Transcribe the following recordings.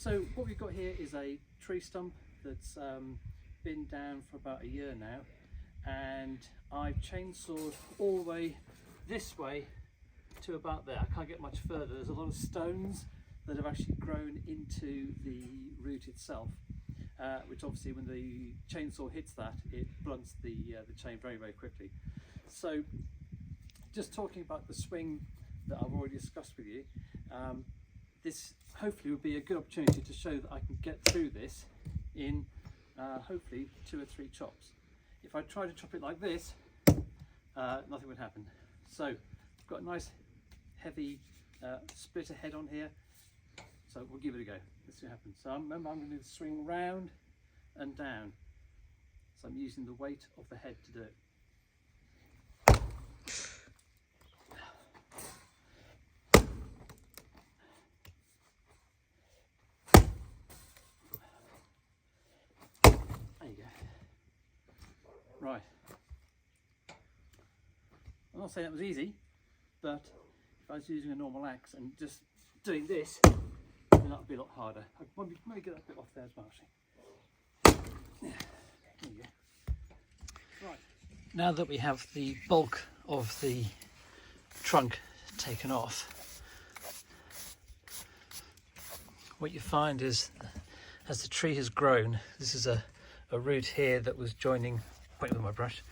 So what we've got here is a tree stump that's been down for about a year now, and I've chainsawed all the way this way to about there. I can't get much further. There's a lot of stones that have actually grown into the root itself, which obviously when the chainsaw hits that, it blunts the chain very, very quickly. So just talking about the swing that I've already discussed with you, this hopefully would be a good opportunity to show that I can get through this in hopefully 2 or 3 chops. If I try to chop it like this, nothing would happen. So I've got a nice heavy splitter head on here, so we'll give it a go. Let's see what happens. So remember, I'm going to swing round and down, so I'm using the weight of the head to do it. Right, I'm not saying that was easy, but if I was using a normal axe and just doing this, then that would be a lot harder. I can maybe get that bit off there as well, actually. Yeah, there you go. Right, now that we have the bulk of the trunk taken off, what you find is, as the tree has grown, this is a root here that was joining, point with my brush,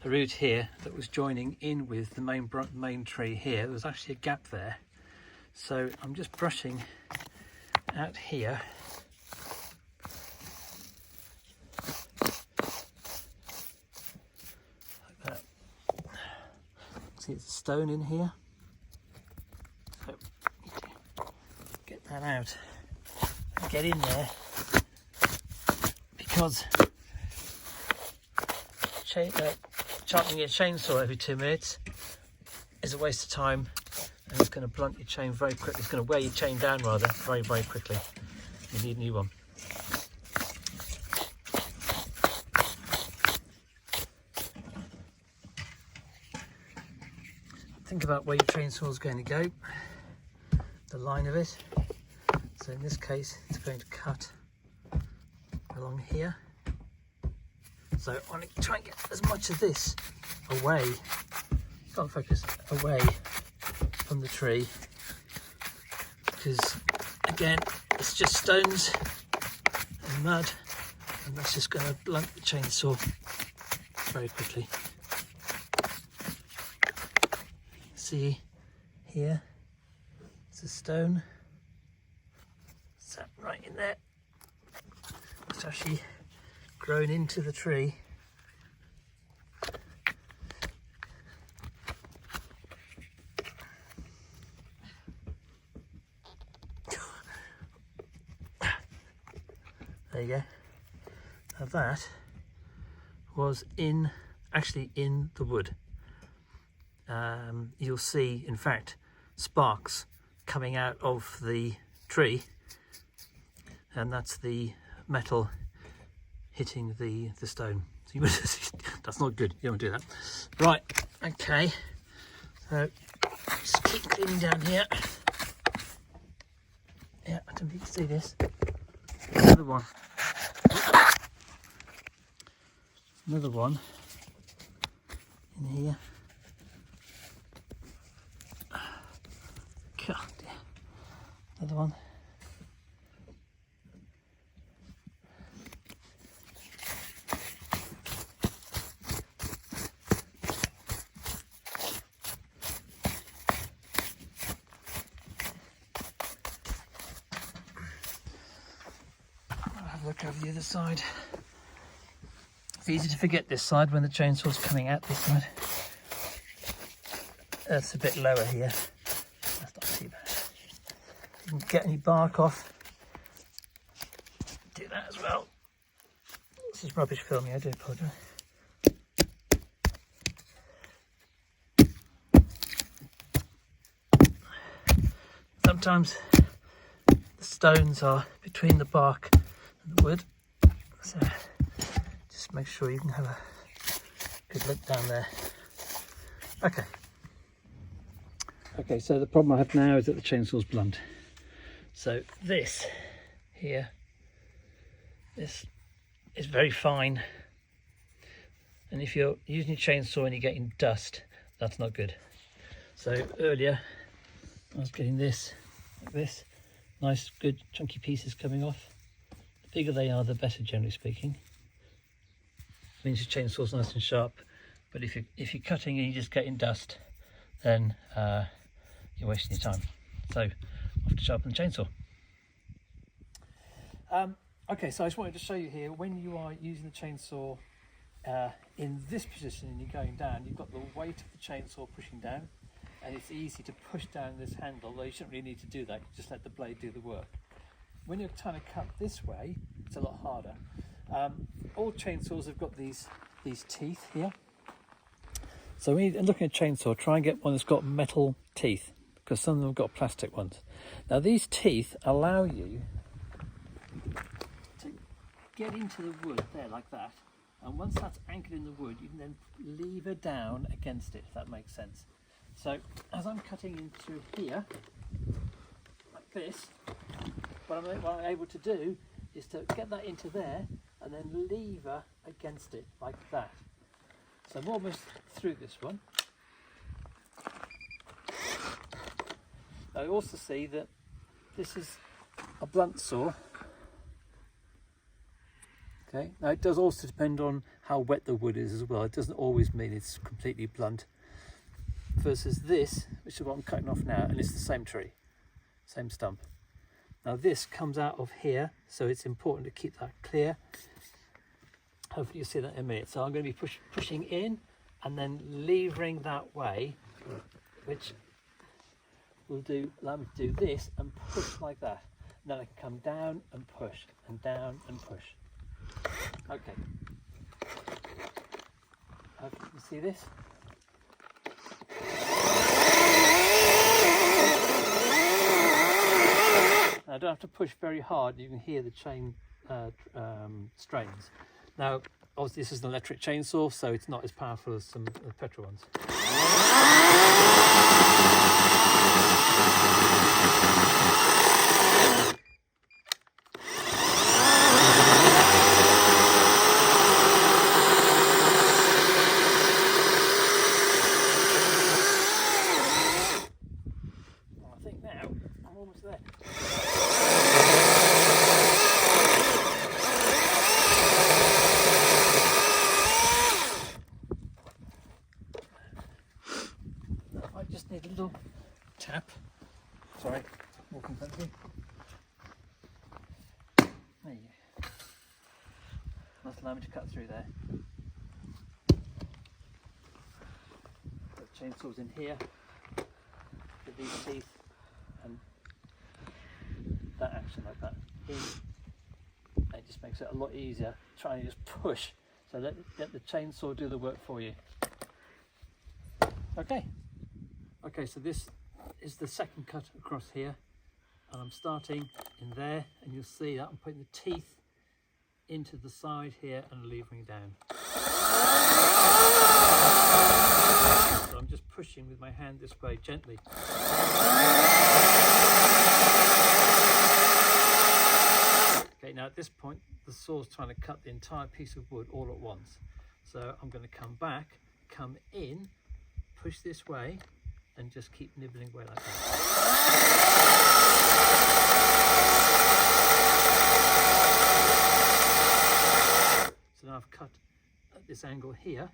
a root here that was joining in with the main tree here. There was actually a gap there, so I'm just brushing out here like that. See, it's a stone in here, so get that out and get in there, because sharpening a chainsaw every 2 minutes is a waste of time, and it's going to blunt your chain very quickly. It's going to wear your chain down rather very, very quickly. You need a new one. Think about where your chainsaw is going to go, the line of it. So in this case, it's going to cut along here. So I want to try and get as much of this away, can't focus, away from the tree, because again, it's just stones and mud, and that's just going to blunt the chainsaw very quickly. See here, it's a stone, sat right in there. It's actually grown into the tree. There you go. Now that was actually in the wood. You'll see, in fact, sparks coming out of the tree, and that's the metal hitting the stone. So that's not good, you don't want to do that. Right, okay, so just keep cleaning down here. Yeah, I don't think you can see this. Another one in here. God dear. Another one. Look over the other side. It's easy to forget this side when the chainsaw's coming out this side. That's a bit lower here. That's not too bad. Didn't get any bark off. Do that as well. This is rubbish filming, I do apologise. Sometimes the stones are between the bark and the wood, so just make sure you can have a good look down there. Okay, so the problem I have now is that the chainsaw's blunt. So this here. This is very fine, and if you're using a chainsaw and you're getting dust, that's not good. So earlier I was getting this, like this, nice good chunky pieces coming off. The bigger they are, the better, generally speaking. Means your chainsaw's nice and sharp. But if you're cutting and you're just getting dust, then you're wasting your time. So off to sharpen the chainsaw. Okay, so I just wanted to show you here, when you are using the chainsaw in this position and you're going down, you've got the weight of the chainsaw pushing down, and it's easy to push down this handle, though you shouldn't really need to do that, you just let the blade do the work. When you're trying to cut this way, it's a lot harder. All chainsaws have got these teeth here. So when you're looking at a chainsaw, try and get one that's got metal teeth, because some of them have got plastic ones. Now these teeth allow you to get into the wood there like that, and once that's anchored in the wood, you can then lever down against it, if that makes sense. So as I'm cutting into here, like this, what I'm able to do is to get that into there and then lever against it like that. So I'm almost through this one. I also see that this is a blunt saw. Okay, now it does also depend on how wet the wood is as well. It doesn't always mean it's completely blunt. Versus this, which is what I'm cutting off now, and it's the same tree, same stump. Now this comes out of here, so it's important to keep that clear. Hopefully you'll see that in a minute. So I'm going to be pushing in and then levering that way, which will allow me to do this and push like that. Now I can come down and push, and down and push. Okay. Hopefully you can see this. I don't have to push very hard, you can hear the chain strains. Now, obviously this is an electric chainsaw, so it's not as powerful as some of the petrol ones. I think now I'm almost there. I just need a little tap. Sorry, walking country. There you go. That's allowed me to cut through there. The chainsaw's in here with these teeth, and that action like that. It just makes it a lot easier trying to just push. So let the chainsaw do the work for you. Okay, so this is the second cut across here, and I'm starting in there, and you'll see that I'm putting the teeth into the side here and levering down. So I'm just pushing with my hand this way gently. Okay, now at this point the saw's trying to cut the entire piece of wood all at once. So I'm going to come back, come in, push this way, and just keep nibbling away like that. So now I've cut at this angle here,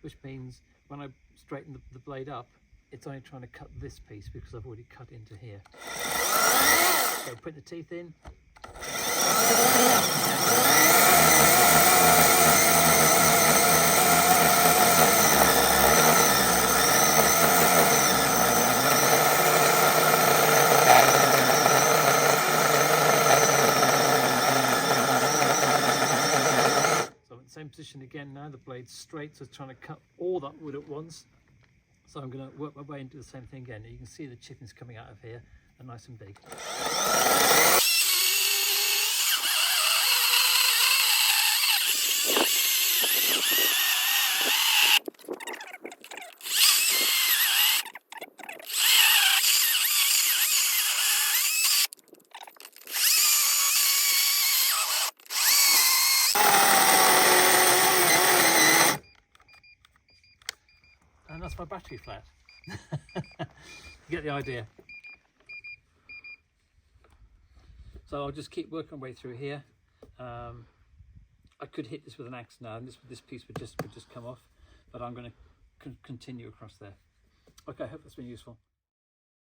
which means when I straighten the blade up, it's only trying to cut this piece because I've already cut into here. So put the teeth in. Same position again now, the blade's straight, so it's trying to cut all that wood at once. So I'm going to work my way and do the same thing again. You can see the chippings coming out of here are nice and big. that's my battery flat. You get the idea. So I'll just keep working my way through here. I could hit this with an axe now, and this piece would just come off, but I'm going to continue across there. Okay, I hope that's been useful.